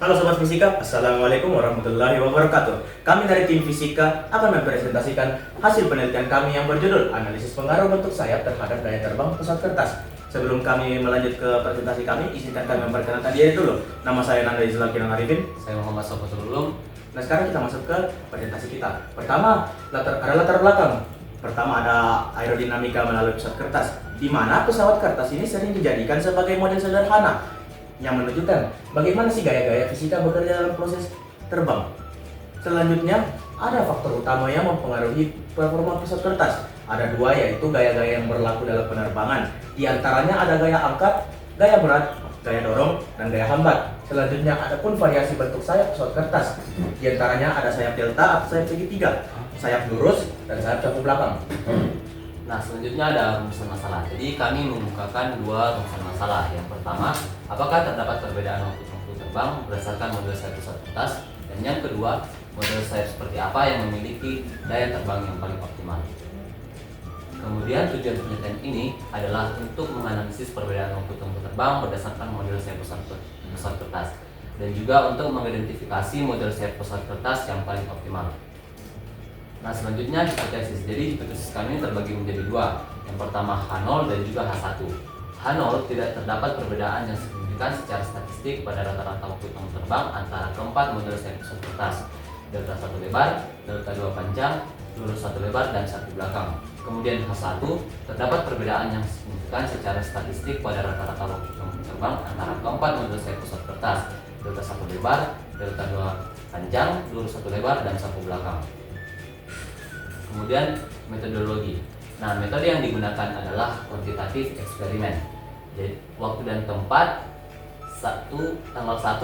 Halo Sobat Fisika, Assalamualaikum warahmatullahi wabarakatuh. Kami dari tim Fisika akan mempresentasikan hasil penelitian kami yang berjudul Analisis Pengaruh Bentuk Sayap Terhadap Daya Terbang Pesawat Kertas. Sebelum kami melanjut ke presentasi kami, izinkan kami memperkenalkan diri dulu. Nama saya Nanda Izla Kinang Arifin. Saya Muhammad Safatul Ulum. Nah sekarang kita masuk ke presentasi kita. Pertama, ada latar belakang. Pertama ada aerodinamika melalui pesawat kertas, di mana pesawat kertas ini sering dijadikan sebagai model sederhana yang menunjukkan bagaimana sih gaya-gaya fisika bekerja dalam proses terbang. Selanjutnya, ada faktor utama yang mempengaruhi performa pesawat kertas. Ada dua, yaitu gaya-gaya yang berlaku dalam penerbangan. Di antaranya ada gaya angkat, gaya berat, gaya dorong, dan gaya hambat. Selanjutnya, ada pun variasi bentuk sayap pesawat kertas. Di antaranya ada sayap delta atau sayap segitiga, sayap lurus, dan sayap saku belakang. Nah, selanjutnya ada rumusan masalah. Jadi kami mengemukakan dua rumusan masalah. Yang pertama, apakah terdapat perbedaan waktu tempuh terbang berdasarkan model sayap pesawat kertas? Dan yang kedua, model sayap seperti apa yang memiliki daya terbang yang paling optimal? Kemudian tujuan penelitian ini adalah untuk menganalisis perbedaan waktu tempuh terbang berdasarkan model sayap pesawat kertas, dan juga untuk mengidentifikasi model sayap pesawat kertas yang paling optimal. Nah, selanjutnya hipotesis. Jadi hipotesis kami terbagi menjadi dua. Yang pertama H0 dan juga H1. H0 tidak terdapat perbedaan yang signifikan secara statistik pada rata-rata waktu tempuh terbang antara keempat model sayap pesawat kertas, delta 1 lebar, delta 2 panjang, lurus 1 lebar, dan 1 belakang. Kemudian H1 terdapat perbedaan yang signifikan secara statistik pada rata-rata waktu tempuh terbang antara keempat model sayap pesawat kertas, delta 1 lebar, delta 2 panjang, lurus 1 lebar, dan 1 belakang. Kemudian metodologi. Nah, metode yang digunakan adalah kuantitatif eksperimen. Jadi waktu dan tempat tanggal 1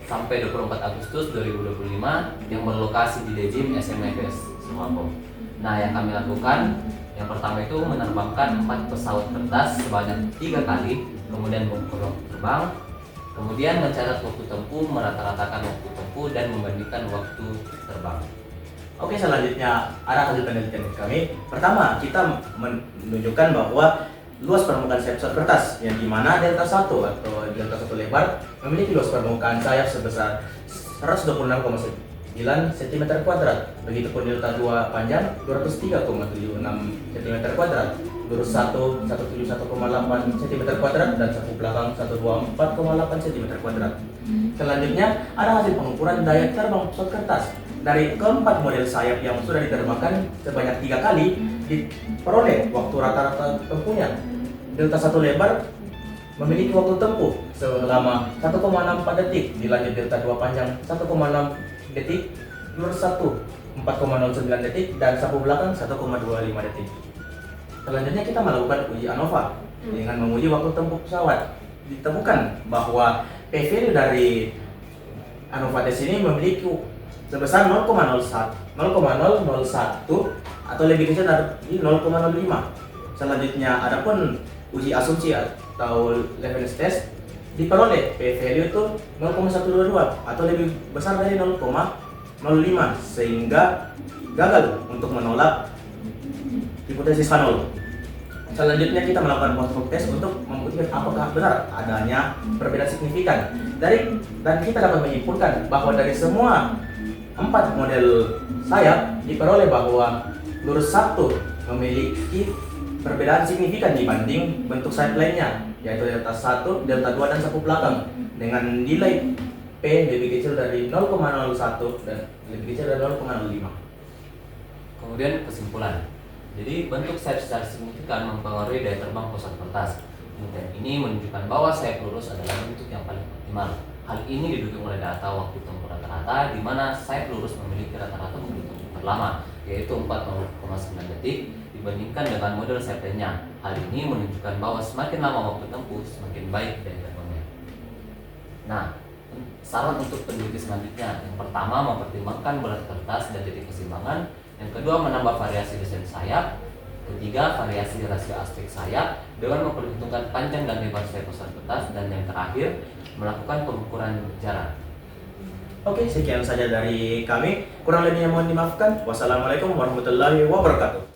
sampai 24 Agustus 2025 yang berlokasi di Dejim SMFS Sumarko. Nah, yang kami lakukan yang pertama itu menerbangkan 4 pesawat kertas sebanyak 3 kali, kemudian mengukur waktu terbang, kemudian mencatat waktu tempuh, merata-ratakan waktu tempuh, dan membandingkan waktu terbang. Oke, selanjutnya ada hasil penelitian kami. Pertama, kita menunjukkan bahwa luas permukaan sayap pesawat kertas yang dimana delta 1 atau delta 1 lebar memiliki luas permukaan sayap sebesar 126,9 cm². Begitupun delta 2 panjang 203,76 cm², lurus 1 171,8 cm², dan saku belakang 124,8 cm². Selanjutnya ada hasil pengukuran daya terbang pesawat kertas. Dari keempat model sayap yang sudah diterbangkan sebanyak 3 kali, diperoleh waktu rata-rata tempuhnya. Delta 1 lebar memiliki waktu tempuh selama 1,64 detik, dilanjut delta 2 panjang 1,6 detik, lurus 1 4,09 detik, dan sapu belakang 1,25 detik. Selanjutnya kita melakukan uji ANOVA dengan menguji waktu tempuh pesawat. Ditemukan bahwa P-value dari ANOVA tes ini memiliki sebesar 0,01 atau lebih kecil dari 0,05. Selanjutnya adapun uji asumsi atau Levenes test diperoleh P-value itu 0,122 atau lebih besar dari 0,05, sehingga gagal untuk menolak hipotesis H0. Selanjutnya kita melakukan construct test untuk membuktikan apakah benar adanya perbedaan signifikan dan kita dapat menyimpulkan bahwa dari semua 4 model sayap diperoleh bahwa lurus 1 memiliki perbedaan signifikan dibanding bentuk sayap lainnya, yaitu delta 1, delta 2, dan saku belakang dengan nilai P lebih kecil dari 0,01 dan lebih kecil dari 0,05. Kemudian kesimpulan. Jadi bentuk sayap secara signifikan mempengaruhi daya terbang pesawat kertas. Penelitian ini menunjukkan bahwa sayap lurus adalah bentuk yang paling optimal. Hal ini didukung oleh data waktu tempuh rata-rata, di mana sayap lurus memiliki rata-rata waktu tempuh terlama, yaitu 4,9 detik, dibandingkan dengan model sayap lainnya. Hal ini menunjukkan bahwa semakin lama waktu tempuh, semakin baik daya terbangnya. Nah, saran untuk peneliti selanjutnya: yang pertama, mempertimbangkan berat kertas dan titik keseimbangan. Yang kedua, menambah variasi desain sayap. Ketiga, variasi rasio aspek sayap dengan memperhitungkan panjang dan lebar sayap pesawat kertas. Dan yang terakhir, melakukan pengukuran jarak. Oke, sekian saja dari kami. Kurang lebihnya mohon dimaafkan. Wassalamualaikum warahmatullahi wabarakatuh.